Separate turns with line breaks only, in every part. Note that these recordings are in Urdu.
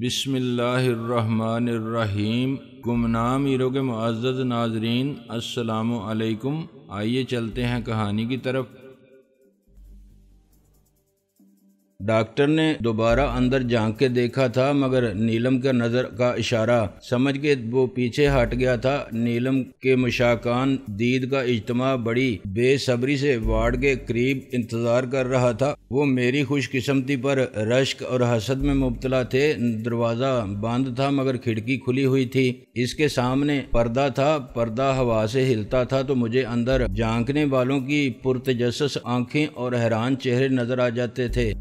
بسم اللہ الرحمن الرحیم۔ گمنام ہیرو کے معزز ناظرین، السلام علیکم۔ آئیے چلتے ہیں کہانی کی طرف۔ ڈاکٹر نے دوبارہ اندر جھانک کے دیکھا تھا، مگر نیلم کا نظر کا اشارہ سمجھ کے وہ پیچھے ہٹ گیا تھا۔ نیلم کے مشاکان دید کا اجتماع بڑی بے صبری سے وارڈ کے قریب انتظار کر رہا تھا۔ وہ میری خوش قسمتی پر رشک اور حسد میں مبتلا تھے۔ دروازہ بند تھا مگر کھڑکی کھلی ہوئی تھی۔ اس کے سامنے پردہ تھا، پردہ ہوا سے ہلتا تھا تو مجھے اندر جھانکنے والوں کی پرتجسس آنکھیں اور حیران چہرے نظر آ جاتے تھے۔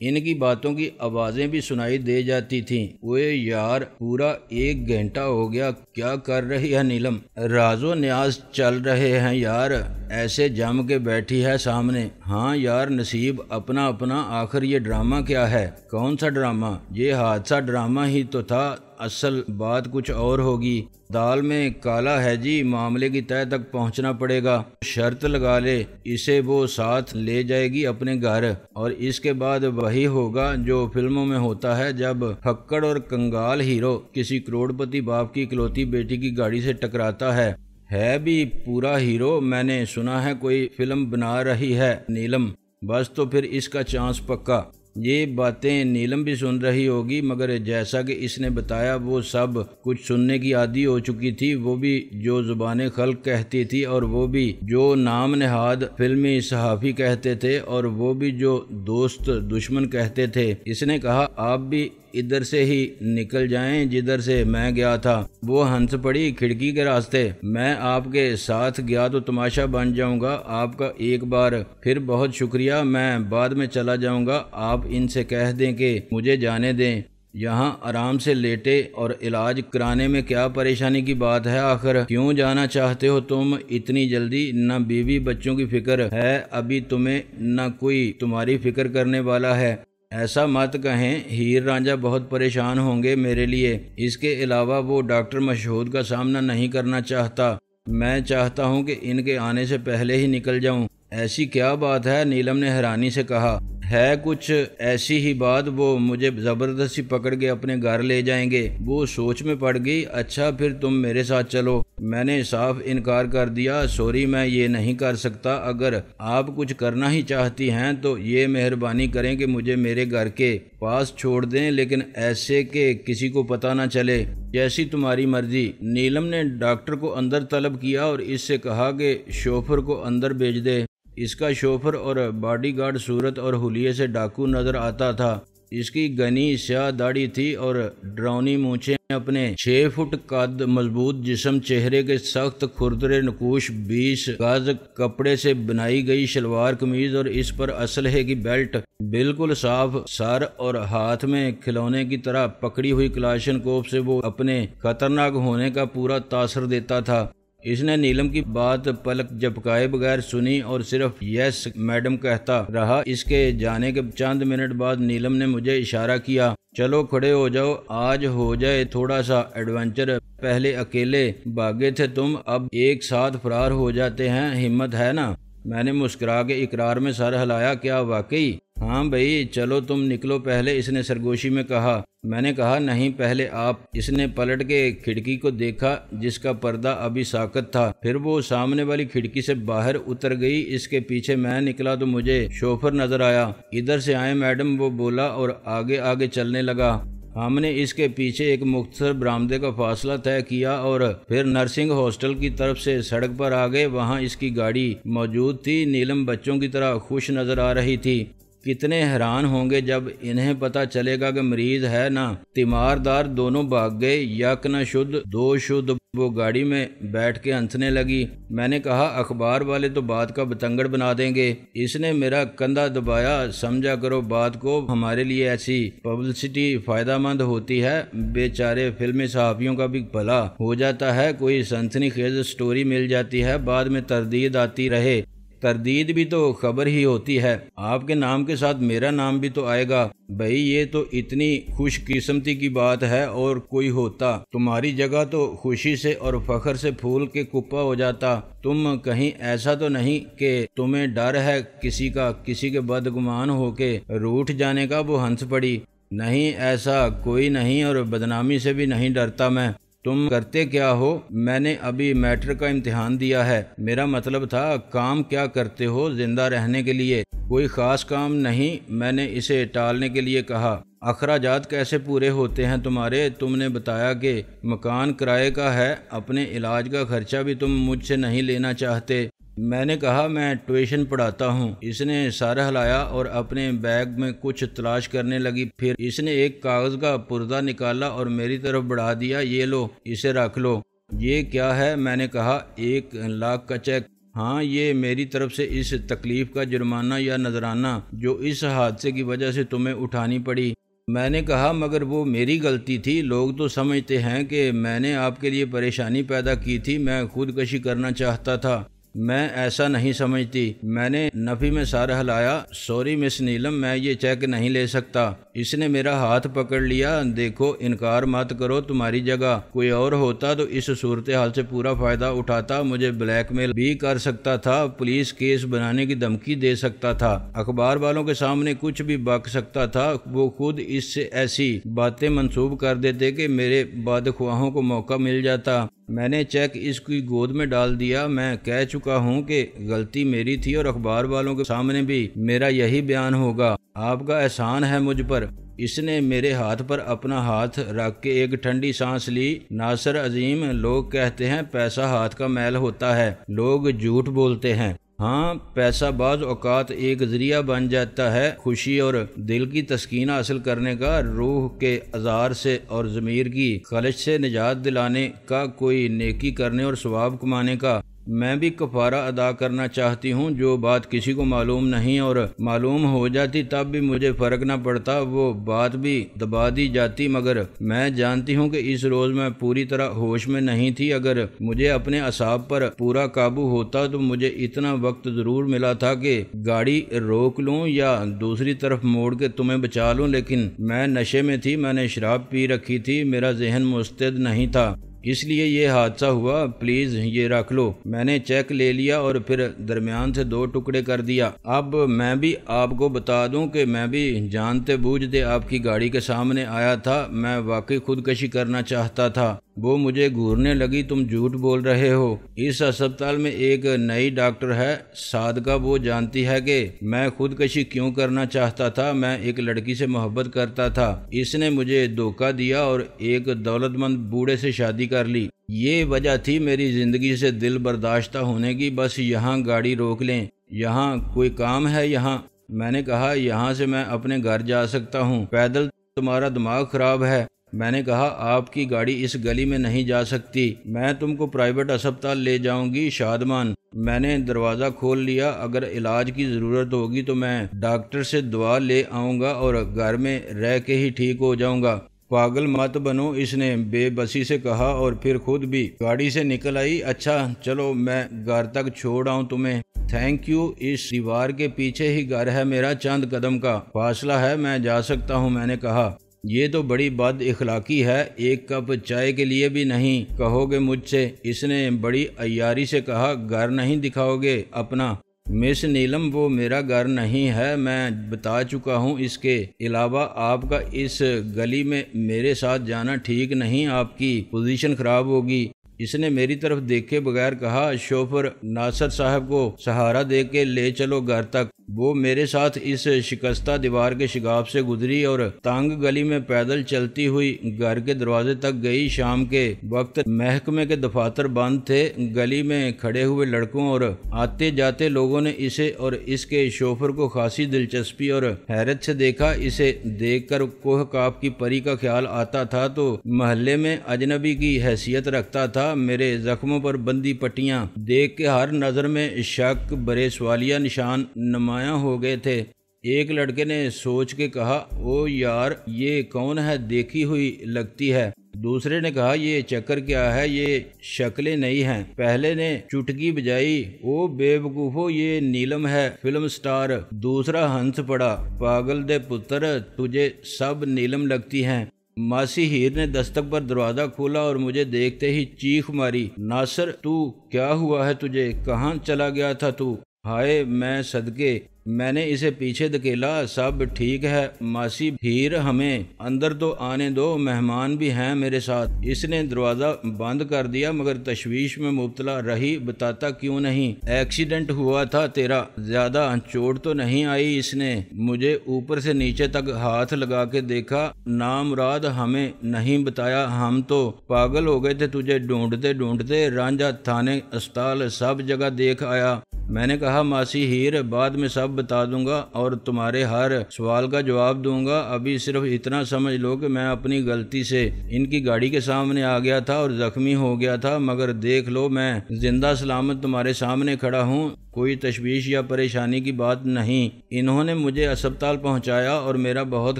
ان کی باتوں کی آوازیں بھی سنائی دے جاتی تھیں۔ اوے یار، پورا 1 گھنٹہ ہو گیا، کیا کر رہی ہے نیلم؟ راز و نیاز چل رہے ہیں یار، ایسے جم کے بیٹھی ہے سامنے۔ ہاں یار نصیب، اپنا اپنا۔ آخر یہ ڈرامہ کیا ہے؟ کون سا ڈرامہ؟ یہ حادثہ ڈرامہ ہی تو تھا، اصل بات کچھ اور ہوگی۔ دال میں کالا ہے جی، معاملے کی تہہ تک پہنچنا پڑے گا۔ شرط لگا لے، اسے وہ ساتھ لے جائے گی اپنے گھر، اور اس کے بعد وہی ہوگا جو فلموں میں ہوتا ہے، جب پھکڑ اور کنگال ہیرو کسی کروڑ پتی باپ کی اکلوتی بیٹی کی گاڑی سے ٹکراتا ہے بھی پورا ہیرو۔ میں نے سنا ہے کوئی فلم بنا رہی ہے نیلم، بس تو پھر اس کا چانس پکا۔ یہ باتیں نیلم بھی سن رہی ہوگی، مگر جیسا کہ اس نے بتایا وہ سب کچھ سننے کی عادی ہو چکی تھی۔ وہ بھی جو زبان خلق کہتی تھی، اور وہ بھی جو نام نہاد فلمی صحافی کہتے تھے، اور وہ بھی جو دوست دشمن کہتے تھے۔ اس نے کہا آپ بھی ادھر سے ہی نکل جائیں جدھر سے میں گیا تھا۔ وہ ہنس پڑی کھڑکی کے راستے۔ میں آپ کے ساتھ گیا تو تماشا بن جاؤں گا۔ آپ کا ایک بار پھر بہت شکریہ، میں بعد میں چلا جاؤں گا۔ آپ ان سے کہہ دیں کہ مجھے جانے دیں، یہاں آرام سے لیٹے، اور علاج کرانے میں کیا پریشانی کی بات ہے؟ آخر کیوں جانا چاہتے ہو تم اتنی جلدی؟ نہ بیوی بچوں کی فکر ہے ابھی تمہیں، نہ کوئی تمہاری فکر کرنے والا ہے۔ ایسا مت کہیں، ہیر رانجھا بہت پریشان ہوں گے میرے لیے۔ اس کے علاوہ وہ ڈاکٹر مشہود کا سامنا نہیں کرنا چاہتا۔ میں چاہتا ہوں کہ ان کے آنے سے پہلے ہی نکل جاؤں۔ ایسی کیا بات ہے؟ نیلم نے حیرانی سے کہا۔ ہے کچھ ایسی ہی بات، وہ مجھے زبردستی پکڑ کے اپنے گھر لے جائیں گے۔ وہ سوچ میں پڑ گئی۔ اچھا پھر تم میرے ساتھ چلو۔ میں نے صاف انکار کر دیا، سوری میں یہ نہیں کر سکتا۔ اگر آپ کچھ کرنا ہی چاہتی ہیں تو یہ مہربانی کریں کہ مجھے میرے گھر کے پاس چھوڑ دیں، لیکن ایسے کہ کسی کو پتہ نہ چلے۔ جیسی تمہاری مرضی۔ نیلم نے ڈاکٹر کو اندر طلب کیا اور اس سے کہا کہ شوفر کو اندر بھیج دے۔ اس کا شوفر اور باڈی گارڈ صورت اور حلیے سے ڈاکو نظر آتا تھا۔ اس کی گھنی سیاہ داڑھی تھی اور ڈراؤنی مونچھیں۔ اپنے 6 فٹ قد، مضبوط جسم، چہرے کے سخت کھردرے نقوش، 20 گز کپڑے سے بنائی گئی شلوار قمیض، اور اس پر اسلحے کی بیلٹ، بالکل صاف سر، اور ہاتھ میں کھلونے کی طرح پکڑی ہوئی کلاشن کوف سے وہ اپنے خطرناک ہونے کا پورا تاثر دیتا تھا۔ اس نے نیلم کی بات پلک جھپکائے بغیر سنی اور صرف یس میڈم کہتا رہا۔ اس کے جانے کے چند منٹ بعد نیلم نے مجھے اشارہ کیا، چلو کھڑے ہو جاؤ، آج ہو جائے تھوڑا سا ایڈونچر۔ پہلے اکیلے بھاگے تھے تم، اب ایک ساتھ فرار ہو جاتے ہیں، ہمت ہے نا؟ میں نے مسکرا کے اقرار میں سر ہلایا۔ کیا واقعی؟ ہاں بھائی چلو تم نکلو پہلے، اس نے سرگوشی میں کہا۔ میں نے کہا نہیں پہلے آپ۔ اس نے پلٹ کے کھڑکی کو دیکھا جس کا پردہ ابھی ساکت تھا، پھر وہ سامنے والی کھڑکی سے باہر اتر گئی۔ اس کے پیچھے میں نکلا تو مجھے شوفر نظر آیا۔ ادھر سے آئے میڈم، وہ بولا اور آگے آگے چلنے لگا۔ ہم نے اس کے پیچھے ایک مختصر برآمدے کا فاصلہ طے کیا اور پھر نرسنگ ہاسٹل کی طرف سے سڑک پر آ گئے۔ وہاں اس کی گاڑی موجود تھی۔ نیلم بچوں کی طرح خوش نظر آ رہی تھی۔ کتنے حیران ہوں گے جب انہیں پتہ چلے گا کہ مریض ہے نا۔ تیماردار دونوں بھاگ گئے، یک نہ شد دو شد۔ وہ گاڑی میں بیٹھ کے ہنسنے لگی۔ میں نے کہا اخبار والے تو بات کا بتنگڑ بنا دیں گے۔ اس نے میرا کندھا دبایا۔ سمجھا کرو بات کو، ہمارے لیے ایسی پبلسٹی فائدہ مند ہوتی ہے۔ بیچارے فلمی صحافیوں کا بھی بھلا ہو جاتا ہے، کوئی سنسنی خیز سٹوری مل جاتی ہے، بعد میں تردید آتی رہے۔ تردید بھی تو خبر ہی ہوتی ہے۔ آپ کے نام کے ساتھ میرا نام بھی تو آئے گا۔ بھائی یہ تو اتنی خوش قسمتی کی بات ہے، اور کوئی ہوتا تمہاری جگہ تو خوشی سے اور فخر سے پھول کے کپا ہو جاتا۔ تم کہیں ایسا تو نہیں کہ تمہیں ڈر ہے کسی کا، کسی کے بدگمان ہو کے روٹھ جانے کا؟ وہ ہنس پڑی۔ نہیں ایسا کوئی نہیں اور بدنامی سے بھی نہیں ڈرتا میں۔ تم کرتے کیا ہو؟ میں نے ابھی میٹرک کا امتحان دیا ہے۔ میرا مطلب تھا کام کیا کرتے ہو زندہ رہنے کے لیے؟ کوئی خاص کام نہیں، میں نے اسے ٹالنے کے لیے کہا۔ اخراجات کیسے پورے ہوتے ہیں تمہارے؟ تم نے بتایا کہ مکان کرائے کا ہے، اپنے علاج کا خرچہ بھی تم مجھ سے نہیں لینا چاہتے۔ میں نے کہا میں ٹیوشن پڑھاتا ہوں۔ اس نے سر ہلایا اور اپنے بیگ میں کچھ تلاش کرنے لگی، پھر اس نے ایک کاغذ کا پردہ نکالا اور میری طرف بڑھا دیا۔ یہ لو، اسے رکھ لو۔ یہ کیا ہے؟ میں نے کہا 1,00,000 کا چیک۔ ہاں، یہ میری طرف سے اس تکلیف کا جرمانہ یا نذرانہ جو اس حادثے کی وجہ سے تمہیں اٹھانی پڑی۔ میں نے کہا مگر وہ میری غلطی تھی۔ لوگ تو سمجھتے ہیں کہ میں نے آپ کے لیے پریشانی پیدا کی تھی، میں خودکشی کرنا چاہتا تھا۔ میں ایسا نہیں سمجھتی۔ میں نے نفی میں سر ہلایا۔ سوری مس نیلم، میں یہ چیک نہیں لے سکتا۔ اس نے میرا ہاتھ پکڑ لیا۔ دیکھو، انکار مت کرو، تمہاری جگہ کوئی اور ہوتا تو اس صورتحال سے پورا فائدہ اٹھاتا، مجھے بلیک میل بھی کر سکتا تھا، پولیس کیس بنانے کی دھمکی دے سکتا تھا، اخبار والوں کے سامنے کچھ بھی بک سکتا تھا۔ وہ خود اس سے ایسی باتیں منسوب کر دیتے کہ میرے بدخواہوں کو موقع مل جاتا۔ میں نے چیک اس کی گود میں ڈال دیا۔ میں کہہ چکا ہوں کہ غلطی میری تھی اور اخبار والوں کے سامنے بھی میرا یہی بیان ہوگا۔ آپ کا احسان ہے مجھ پر۔ اس نے میرے ہاتھ پر اپنا ہاتھ رکھ کے ایک ٹھنڈی سانس لی۔ ناصر عظیم، لوگ کہتے ہیں پیسہ ہاتھ کا میل ہوتا ہے، لوگ جھوٹ بولتے ہیں۔ ہاں، پیسہ بعض اوقات ایک ذریعہ بن جاتا ہے خوشی اور دل کی تسکین حاصل کرنے کا، روح کے عذار سے اور ضمیر کی خلش سے نجات دلانے کا، کوئی نیکی کرنے اور ثواب کمانے کا۔ میں بھی کفارہ ادا کرنا چاہتی ہوں۔ جو بات کسی کو معلوم نہیں اور معلوم ہو جاتی تب بھی مجھے فرق نہ پڑتا، وہ بات بھی دبا دی جاتی، مگر میں جانتی ہوں کہ اس روز میں پوری طرح ہوش میں نہیں تھی۔ اگر مجھے اپنے اعصاب پر پورا قابو ہوتا تو مجھے اتنا وقت ضرور ملا تھا کہ گاڑی روک لوں یا دوسری طرف موڑ کے تمہیں بچا لوں، لیکن میں نشے میں تھی، میں نے شراب پی رکھی تھی، میرا ذہن مستعد نہیں تھا، اس لیے یہ حادثہ ہوا۔ پلیز یہ رکھ لو۔ میں نے چیک لے لیا اور پھر درمیان سے 2 ٹکڑے کر دیا۔ اب میں بھی آپ کو بتا دوں کہ میں بھی جانتے بوجھتے آپ کی گاڑی کے سامنے آیا تھا۔ میں واقعی خودکشی کرنا چاہتا تھا۔ وہ مجھے گھورنے لگی، تم جھوٹ بول رہے ہو۔ اس ہسپتال میں ایک نئی ڈاکٹر ہے صادقہ، وہ جانتی ہے کہ میں خودکشی کیوں کرنا چاہتا تھا۔ میں ایک لڑکی سے محبت کرتا تھا، اس نے مجھے دھوکہ دیا اور ایک دولت مند بوڑھے سے شادی کر لی۔ یہ وجہ تھی میری زندگی سے دل برداشتہ ہونے کی۔ بس یہاں گاڑی روک لیں۔ یہاں کوئی کام ہے یہاں؟ میں نے کہا یہاں سے میں اپنے گھر جا سکتا ہوں، پیدل تمہارا دماغ خراب ہے۔ میں نے کہا آپ کی گاڑی اس گلی میں نہیں جا سکتی، میں تم کو پرائیویٹ ہسپتال لے جاؤں گی۔ شادمان، میں نے دروازہ کھول لیا۔ اگر علاج کی ضرورت ہوگی تو میں ڈاکٹر سے دوا لے آؤں گا اور گھر میں رہ کے ہی ٹھیک ہو جاؤں گا۔ پاگل مت بنو، اس نے بے بسی سے کہا اور پھر خود بھی گاڑی سے نکل آئی۔ اچھا چلو میں گھر تک چھوڑ آؤں تمہیں۔ تھینک یو، اس دیوار کے پیچھے ہی گھر ہے میرا، چند قدم کا فاصلہ ہے، میں جا سکتا ہوں۔ میں نے کہا یہ تو بڑی بد اخلاقی ہے، ایک کپ چائے کے لیے بھی نہیں کہو گے مجھ سے؟ اس نے بڑی عیاری سے کہا گھر نہیں دکھاؤ گے اپنا؟ مس نیلم، وہ میرا گھر نہیں ہے، میں بتا چکا ہوں۔ اس کے علاوہ آپ کا اس گلی میں میرے ساتھ جانا ٹھیک نہیں، آپ کی پوزیشن خراب ہوگی۔ اس نے میری طرف دیکھے بغیر کہا شوفر ناصر صاحب کو سہارا دے کے لے چلو گھر تک۔ وہ میرے ساتھ اس شکستہ دیوار کے شگاف سے گزری اور تنگ گلی میں پیدل چلتی ہوئی گھر کے دروازے تک گئی۔ شام کے وقت محکمے کے دفاتر بند تھے۔ گلی میں کھڑے ہوئے لڑکوں اور آتے جاتے لوگوں نے اسے اور اس کے شوفر کو خاصی دلچسپی اور حیرت سے دیکھا۔ اسے دیکھ کر کوہ قاف کی پری کا خیال آتا تھا تو محلے میں اجنبی کی حیثیت رکھتا تھا۔ میرے زخموں پر بندی پٹیاں دیکھ کے ہر نظر میں شک برے سوالیہ نشان نمایاں ہو گئے تھے۔ ایک لڑکے نے سوچ کے کہا او یار، یہ کون ہے، دیکھی ہوئی لگتی ہے۔ دوسرے نے کہا یہ چکر کیا ہے، یہ شکلیں نئی ہیں۔ پہلے نے چٹکی بجائی، او بے وقوفو، یہ نیلم ہے، فلم سٹار۔ دوسرا ہنس پڑا، پاگل دے پتر، تجھے سب نیلم لگتی ہیں۔ ماسی ہیر نے دستک پر دروازہ کھولا اور مجھے دیکھتے ہی چیخ ماری، ناصر تو کیا ہوا ہے تجھے، کہاں چلا گیا تھا تو؟ ہائے میں صدقے میں نے اسے پیچھے دھکیلا۔ سب ٹھیک ہے ماسی ہیر، ہمیں اندر تو آنے دو، مہمان بھی ہیں میرے ساتھ۔ اس نے دروازہ بند کر دیا مگر تشویش میں مبتلا رہی۔ بتاتا کیوں نہیں؟ ایکسیڈنٹ ہوا تھا تیرا، زیادہ چوٹ تو نہیں آئی؟ اس نے مجھے اوپر سے نیچے تک ہاتھ لگا کے دیکھا۔ نامراد ہمیں نہیں بتایا، ہم تو پاگل ہو گئے تھے تجھے ڈھونڈتے ڈھونڈتے۔ رانجھا تھانے، اسپتال، سب جگہ دیکھ آیا۔ میں نے کہا ماسی ہیر بعد میں سب بتا دوں گا اور تمہارے ہر سوال کا جواب دوں گا، ابھی صرف اتنا سمجھ لو کہ میں اپنی غلطی سے ان کی گاڑی کے سامنے آ گیا تھا اور زخمی ہو گیا تھا، مگر دیکھ لو میں زندہ سلامت تمہارے سامنے کھڑا ہوں، کوئی تشویش یا پریشانی کی بات نہیں۔ انہوں نے مجھے اسپتال پہنچایا اور میرا بہت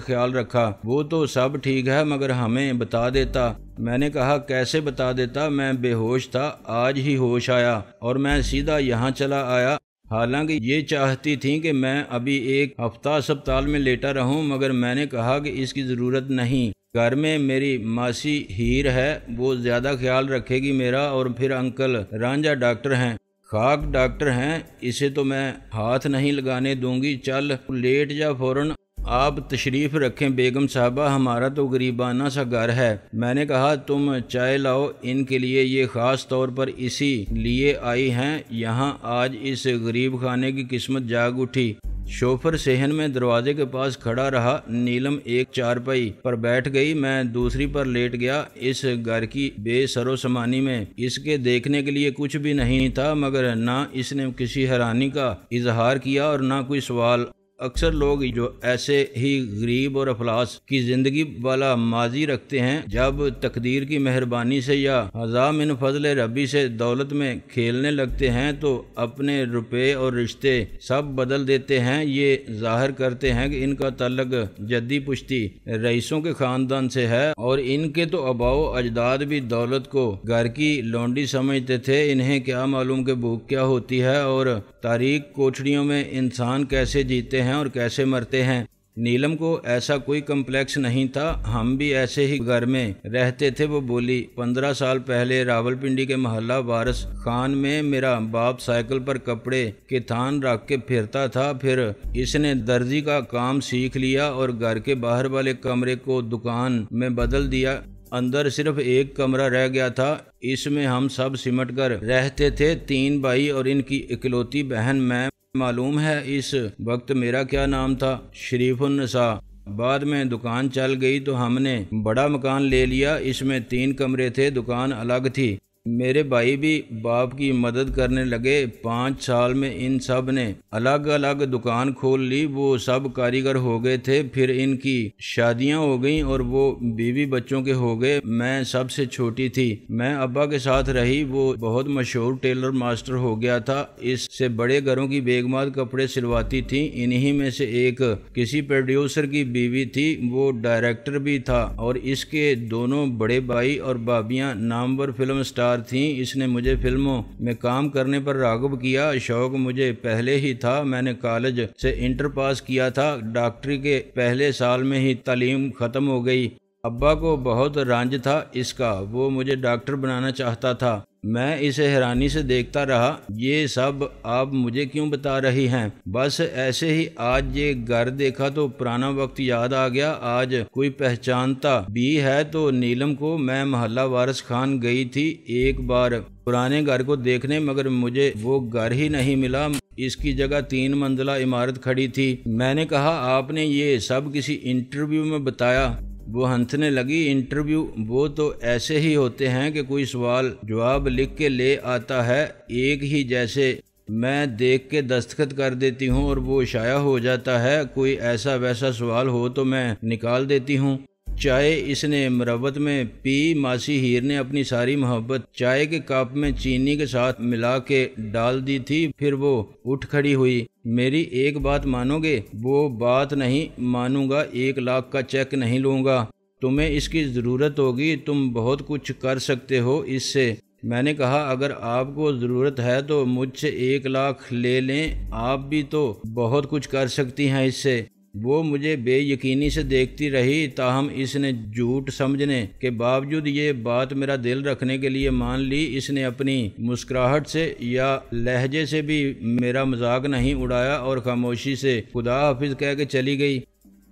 خیال رکھا۔ وہ تو سب ٹھیک ہے مگر ہمیں بتا دیتا۔ میں نے کہا کیسے بتا دیتا، میں بے ہوش تھا، آج ہی ہوش آیا اور میں سیدھا یہاں چلا آیا۔ حالانکہ یہ چاہتی تھیں کہ میں ابھی ایک ہفتہ اسپتال میں لیٹا رہوں، مگر میں نے کہا کہ اس کی ضرورت نہیں۔ گھر میں میری ماسی ہیر ہے، وہ زیادہ خیال رکھے گی میرا، اور پھر انکل رانجھا ڈاکٹر ہیں، خاک ڈاکٹر ہیں، اسے تو میں ہاتھ نہیں لگانے دوں گی۔ چل لیٹ جا فوراً، آپ تشریف رکھیں بیگم صاحبہ، ہمارا تو غریبانہ سا گھر ہے۔ میں نے کہا تم چائے لاؤ، ان کے لیے یہ خاص طور پر اسی لیے آئی ہیں یہاں، آج اس غریب خانے کی قسمت جاگ اٹھی۔ شوفر صحن میں دروازے کے پاس کھڑا رہا۔ نیلم ایک چارپائی پر بیٹھ گئی، میں دوسری پر لیٹ گیا۔ اس گھر کی بے سرو سامانی میں اس کے دیکھنے کے لیے کچھ بھی نہیں تھا، مگر نہ اس نے کسی حیرانی کا اظہار کیا اور نہ کوئی سوال۔ اکثر لوگ جو ایسے ہی غریب اور افلاس کی زندگی والا ماضی رکھتے ہیں، جب تقدیر کی مہربانی سے یا عطا من فضل ربی سے دولت میں کھیلنے لگتے ہیں تو اپنے روپے اور رشتے سب بدل دیتے ہیں۔ یہ ظاہر کرتے ہیں کہ ان کا تعلق جدی پشتی رئیسوں کے خاندان سے ہے اور ان کے تو آباء و اجداد بھی دولت کو گھر کی لونڈی سمجھتے تھے۔ انہیں کیا معلوم کہ بھوک کیا ہوتی ہے اور تاریک کوٹھریوں میں انسان کیسے جیتے ہیں اور کیسے مرتے ہیں۔ نیلم کو ایسا کوئی کمپلیکس نہیں تھا، ہم بھی ایسے ہی گھر میں رہتے تھے۔ وہ بولی 15 سال پہلے راولپنڈی کے محلہ وارث خان میں میرا باپ سائیکل پر کپڑے کے تھان رکھ کے پھرتا تھا، پھر اس نے درزی کا کام سیکھ لیا اور گھر کے باہر والے کمرے کو دکان میں بدل دیا۔ اندر صرف ایک کمرہ رہ گیا تھا، اس میں ہم سب سمٹ کر رہتے تھے، 3 بھائی اور ان کی اکلوتی بہن میں۔ معلوم ہے اس وقت میرا کیا نام تھا؟ شریف النساء۔ بعد میں دکان چل گئی تو ہم نے بڑا مکان لے لیا، اس میں 3 کمرے تھے، دکان الگ تھی۔ میرے بھائی بھی باپ کی مدد کرنے لگے۔ 5 سال میں ان سب نے الگ الگ دکان کھول لی، وہ سب کاریگر ہو گئے تھے، پھر ان کی شادیاں ہو گئیں اور وہ بیوی بچوں کے ہو گئے۔ میں سب سے چھوٹی تھی، میں ابا کے ساتھ رہی، وہ بہت مشہور ٹیلر ماسٹر ہو گیا تھا، اس سے بڑے گھروں کی بیگمات کپڑے سلواتی تھیں۔ انہی میں سے ایک کسی پروڈیوسر کی بیوی تھی، وہ ڈائریکٹر بھی تھا اور اس کے دونوں بڑے بھائی اور بھابیاں نامور فلم سٹار تھیں۔ اس نے مجھے فلموں میں کام کرنے پر راغب کیا، شوق مجھے پہلے ہی تھا، میں نے کالج سے انٹر پاس کیا تھا، ڈاکٹری کے پہلے سال میں ہی تعلیم ختم ہو گئی۔ ابا کو بہت رنج تھا اس کا، وہ مجھے ڈاکٹر بنانا چاہتا تھا۔ میں اسے حیرانی سے دیکھتا رہا، یہ سب آپ مجھے کیوں بتا رہی ہیں؟ بس ایسے ہی آج یہ گھر دیکھا تو پرانا وقت یاد آ گیا، آج کوئی پہچانتا بھی ہے تو نیلم کو۔ میں محلہ وارث خان گئی تھی ایک بار پرانے گھر کو دیکھنے، مگر مجھے وہ گھر ہی نہیں ملا، اس کی جگہ 3 منزلہ عمارت کھڑی تھی۔ میں نے کہا آپ نے یہ سب کسی انٹرویو میں بتایا؟ وہ ہنسنے لگی۔ انٹرویو وہ تو ایسے ہی ہوتے ہیں کہ کوئی سوال جواب لکھ کے لے آتا ہے، ایک ہی جیسے میں دیکھ کے دستخط کر دیتی ہوں اور وہ شائع ہو جاتا ہے، کوئی ایسا ویسا سوال ہو تو میں نکال دیتی ہوں۔ چائے اس نے مروت میں پی، ماسی ہیر نے اپنی ساری محبت چائے کے کپ میں چینی کے ساتھ ملا کے ڈال دی تھی، پھر وہ اٹھ کھڑی ہوئی۔ میری ایک بات مانو گے؟ وہ بات نہیں مانوں گا، 1 لاکھ کا چیک نہیں لوں گا، تمہیں اس کی ضرورت ہوگی، تم بہت کچھ کر سکتے ہو اس سے۔ میں نے کہا اگر آپ کو ضرورت ہے تو مجھ سے 1 لاکھ لے لیں، آپ بھی تو بہت کچھ کر سکتی ہیں اس سے۔ وہ مجھے بے یقینی سے دیکھتی رہی، تاہم اس نے جھوٹ سمجھنے کے باوجود یہ بات میرا دل رکھنے کے لیے مان لی۔ اس نے اپنی مسکراہٹ سے یا لہجے سے بھی میرا مذاق نہیں اڑایا اور خاموشی سے خدا حافظ کہہ کے چلی گئی۔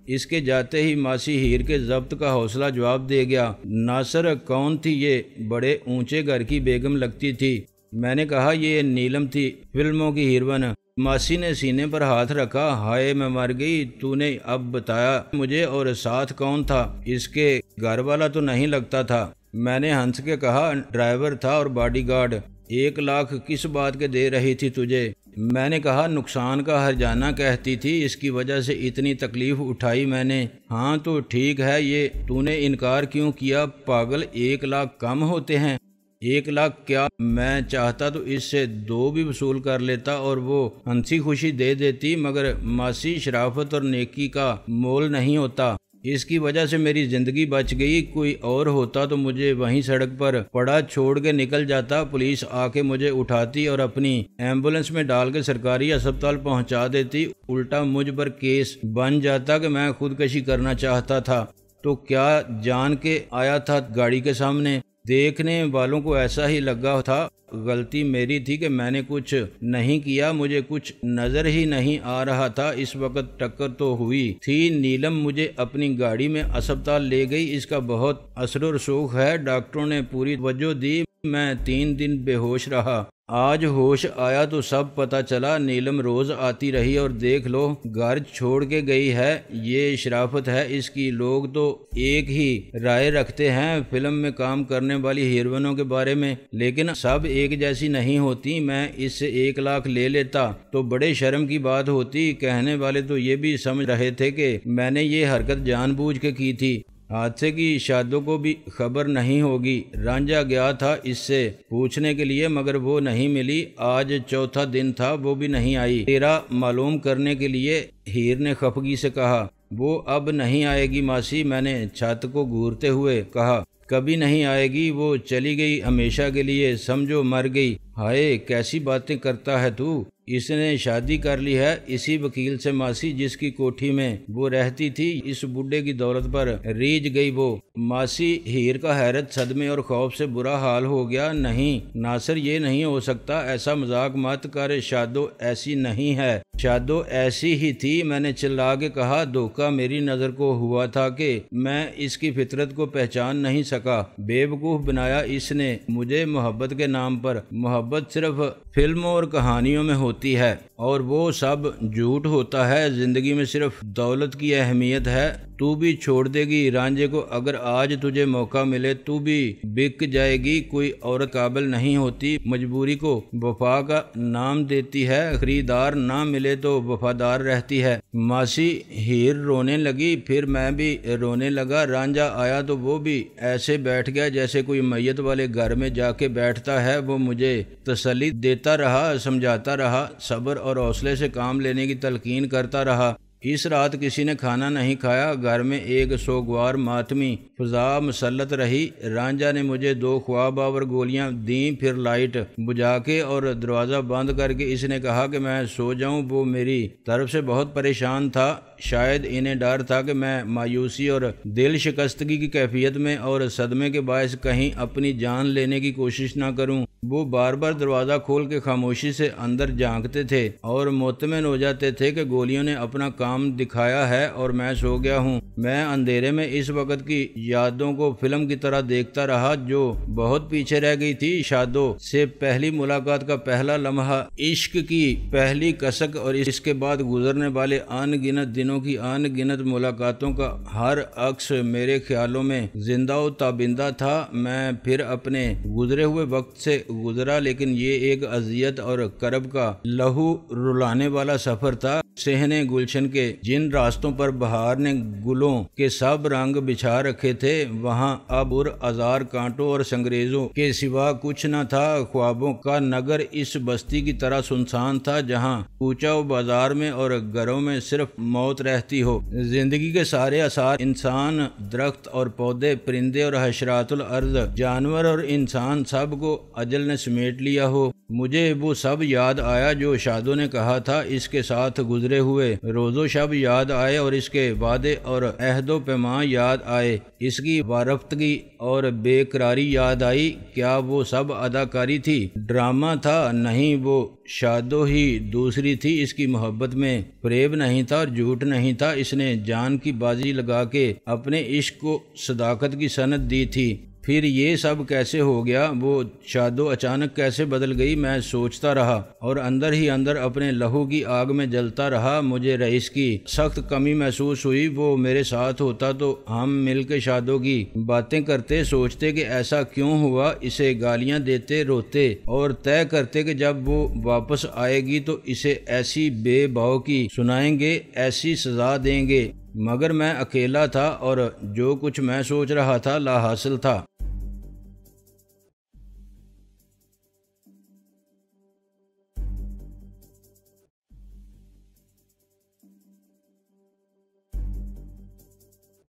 اس کے جاتے ہی ماسی ہیر کے ضبط کا حوصلہ جواب دے گیا۔ ناصر، کون تھی یہ؟ بڑے اونچے گھر کی بیگم لگتی تھی۔ میں نے کہا یہ نیلم تھی، فلموں کی ہیروئن۔ ماسی نے سینے پر ہاتھ رکھا۔ ہائے میں مر گئی، تو نے اب بتایا مجھے، اور ساتھ کون تھا؟ اس کے گھر والا تو نہیں لگتا تھا۔ میں نے ہنس کے کہا ڈرائیور تھا اور باڈی گارڈ۔ 1 لاکھ کس بات کے دے رہی تھی تجھے؟ میں نے کہا نقصان کا ہرجانہ کہتی تھی، اس کی وجہ سے اتنی تکلیف اٹھائی میں نے۔ ہاں تو ٹھیک ہے، یہ تو نے انکار کیوں کیا؟ پاگل، 1 لاکھ کم ہوتے ہیں؟ 1 لاکھ کیا؟ میں چاہتا تو اس سے 2 بھی وصول کر لیتا اور وہ ہنسی خوشی دے دیتی، مگر ماسی شرافت اور نیکی کا مول نہیں ہوتا۔ اس کی وجہ سے میری زندگی بچ گئی۔ کوئی اور ہوتا تو مجھے وہیں سڑک پر پڑا چھوڑ کے نکل جاتا، پولیس آ کے مجھے اٹھاتی اور اپنی ایمبولینس میں ڈال کے سرکاری ہسپتال پہنچا دیتی، الٹا مجھ پر کیس بن جاتا کہ میں خودکشی کرنا چاہتا تھا۔ تو کیا جان کے آیا تھا گاڑی کے سامنے؟ دیکھنے والوں کو ایسا ہی لگا تھا۔ غلطی میری تھی کہ میں نے کچھ نہیں کیا، مجھے کچھ نظر ہی نہیں آ رہا تھا۔ اس وقت ٹکر تو ہوئی تھی۔ نیلم مجھے اپنی گاڑی میں اسپتال لے گئی۔ اس کا بہت اثر و رسوخ ہے، ڈاکٹروں نے پوری توجہ دی۔ میں 3 دن بے ہوش رہا۔ آج ہوش آیا تو سب پتہ چلا۔ نیلم روز آتی رہی اور دیکھ لو گھر چھوڑ کے گئی ہے۔ یہ شرافت ہے اس کی۔ لوگ تو ایک ہی رائے رکھتے ہیں فلم میں کام کرنے والی ہیروئنوں کے بارے میں، لیکن سب ایک جیسی نہیں ہوتی۔ میں اس سے 1 لاکھ لے لیتا تو بڑے شرم کی بات ہوتی۔ کہنے والے تو یہ بھی سمجھ رہے تھے کہ میں نے یہ حرکت جان بوجھ کے کی تھی۔ حادثے کی شادوں کو بھی خبر نہیں ہوگی۔ رانجھا گیا تھا اس سے پوچھنے کے لیے، مگر وہ نہیں ملی۔ آج 4تھا دن تھا، وہ بھی نہیں آئی۔ تیرا معلوم کرنے کے لیے، ہیر نے خفگی سے کہا۔ وہ اب نہیں آئے گی ماسی، میں نے چھت کو گھورتے ہوئے کہا۔ کبھی نہیں آئے گی، وہ چلی گئی ہمیشہ کے لیے، سمجھو مر گئی۔ ہائے کیسی باتیں کرتا ہے تو؟ اس نے شادی کر لی ہے اسی وکیل سے ماسی، جس کی کوٹھی میں وہ رہتی تھی۔ اس بڈھے کی دولت پر ریجھ گئی وہ۔ ماسی ہیر کا حیرت، صدمے اور خوف سے برا حال ہو گیا۔ نہیں ناصر، یہ نہیں ہو سکتا، ایسا مذاق مت کر، شادو ایسی نہیں ہے۔ شادو ایسی ہی تھی، میں نے چلا کے کہا۔ دھوکہ میری نظر کو ہوا تھا کہ میں اس کی فطرت کو پہچان نہیں سکا۔ بے وقوف بنایا اس نے مجھے محبت کے نام پر۔ محبت صرف فلموں اور کہانیوں میں ہوتی ہے، اور وہ سب جھوٹ ہوتا ہے۔ زندگی میں صرف دولت کی اہمیت ہے۔ تو بھی چھوڑ دے گی رانجھے کو؟ اگر آج تجھے موقع ملے تو بھی بک جائے گی۔ کوئی عورت قابل نہیں ہوتی، مجبوری کو وفا کا نام دیتی ہے۔ خریدار نہ ملے تو وفادار رہتی ہے۔ ماسی ہیر رونے لگی، پھر میں بھی رونے لگا۔ رانجھا آیا تو وہ بھی ایسے بیٹھ گیا جیسے کوئی میت والے گھر میں جا کے بیٹھتا ہے۔ وہ مجھے تسلی دیتا رہا، سمجھاتا رہا، صبر اور حوصلے سے کام لینے کی تلقین کرتا رہا۔ اس رات کسی نے کھانا نہیں کھایا۔ گھر میں ایک سوگوار ماتمی فضا مسلط رہی۔ رانجھا نے مجھے 2 خواب آور گولیاں دیں، پھر لائٹ بجھا کے اور دروازہ بند کر کے اس نے کہا کہ میں سو جاؤں۔ وہ میری طرف سے بہت پریشان تھا۔ شاید انہیں ڈر تھا کہ میں مایوسی اور دل شکستگی کی کیفیت میں اور صدمے کے باعث کہیں اپنی جان لینے کی کوشش نہ کروں۔ وہ بار بار دروازہ کھول کے خاموشی سے اندر جھانکتے تھے اور مطمئن ہو جاتے تھے کہ گولیوں نے اپنا کام دکھایا ہے اور میں سو گیا ہوں۔ میں اندھیرے میں اس وقت کی یادوں کو فلم کی طرح دیکھتا رہا جو بہت پیچھے رہ گئی تھی۔ شادو سے پہلی ملاقات کا پہلا لمحہ، عشق کی پہلی کسک، اور اس کے بعد گزرنے والے ان گنت دنوں کی ان گنت ملاقاتوں کا ہر عکس میرے خیالوں میں زندہ و تابندہ تھا۔ میں پھر اپنے گزرے ہوئے وقت سے گزرا، لیکن یہ ایک اذیت اور کرب کا لہو رلانے والا سفر تھا۔ صحن گلشن کے جن راستوں پر بہار نے گلوں کے سب رنگ بچھا رکھے تھے، وہاں اب ہزار کانٹوں اور سنگریزوں کے سوا کچھ نہ تھا۔ خوابوں کا نگر اس بستی کی طرح سنسان تھا جہاں کوچہ و بازار میں اور گھروں میں صرف موت رہتی ہو۔ زندگی کے سارے آثار، انسان، درخت اور پودے، پرندے اور حشرات الارض، جانور اور انسان، سب کو اجل نے سمیٹ لیا ہو۔ مجھے وہ سب یاد آیا جو شادو نے کہا تھا، اس کے ساتھ گزرے ہوئے روز و شب یاد آئے، اور اس کے وعدے اور عہد و پیمان یاد آئے، اس کی وارفتگی اور بے قراری یاد آئی۔ کیا وہ سب اداکاری تھی، ڈرامہ تھا؟ نہیں، وہ شادو ہی دوسری تھی۔ اس کی محبت میں فریب نہیں تھا اور جھوٹ نہیں تھا، اس نے جان کی بازی لگا کے اپنے عشق کو صداقت کی سند دی تھی۔ پھر یہ سب کیسے ہو گیا؟ وہ شادو اچانک کیسے بدل گئی؟ میں سوچتا رہا اور اندر ہی اندر اپنے لہو کی آگ میں جلتا رہا۔ مجھے رئیس کی سخت کمی محسوس ہوئی۔ وہ میرے ساتھ ہوتا تو ہم مل کے شادو کی باتیں کرتے، سوچتے کہ ایسا کیوں ہوا، اسے گالیاں دیتے، روتے اور طے کرتے کہ جب وہ واپس آئے گی تو اسے ایسی بے بھاؤ کی سنائیں گے، ایسی سزا دیں گے۔ مگر میں اکیلا تھا اور جو کچھ میں سوچ رہا تھا لا حاصل تھا۔